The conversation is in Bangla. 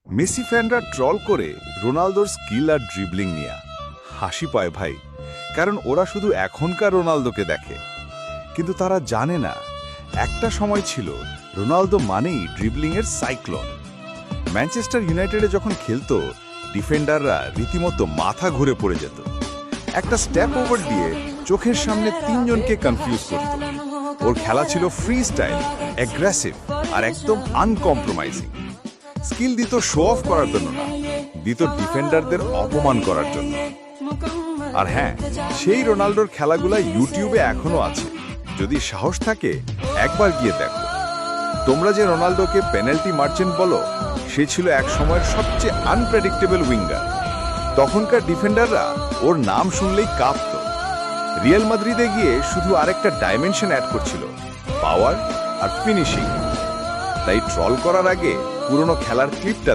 মেসি ফ্যানরা ট্রল করে রোনালদোর স্কিল আর ড্রিবলিং নিয়ে হাসি পায় ভাই, কারণ ওরা শুধু এখনকার রোনালদোকে দেখে, কিন্তু তারা জানে না একটা সময় ছিল রোনালদো মানেই ড্রিবলিংয়ের সাইক্লোন। ম্যানচেস্টার ইউনাইটেডে যখন খেলতো ডিফেন্ডাররা রীতিমতো মাথা ঘুরে পড়ে যেত। একটা স্টেপ ওভার দিয়ে চোখের সামনে তিনজনকে কনফিউজ করত। ওর খেলা ছিল ফ্রি স্টাইল, অ্যাগ্রেসিভ আর একদম আনকম্প্রোমাইজিং। স্কিল দিত শো অফ করার জন্য না, দিত ডিফেন্ডারদের অপমান করার জন্য। আর হ্যাঁ, সেই রোনালদোর খেলাগুলা ইউটিউবে এখনো আছে, যদি সাহস থাকে একবার গিয়ে দেখো। তোমরা যে রোনালদোকে পেনাল্টি মার্চেন্ট বলো, সে ছিল এক সময়ের সবচেয়ে আনপ্রেডিক্টেবল উইঙ্গার। তখনকার ডিফেন্ডাররা ওর নাম শুনলেই কাঁপত। রিয়াল মাদ্রিদে গিয়ে শুধু আরেকটা ডাইমেনশন অ্যাড করছিল, পাওয়ার আর ফিনিশিং। তাই ট্রল করার আগে পুরনো খেলার ক্লিপটা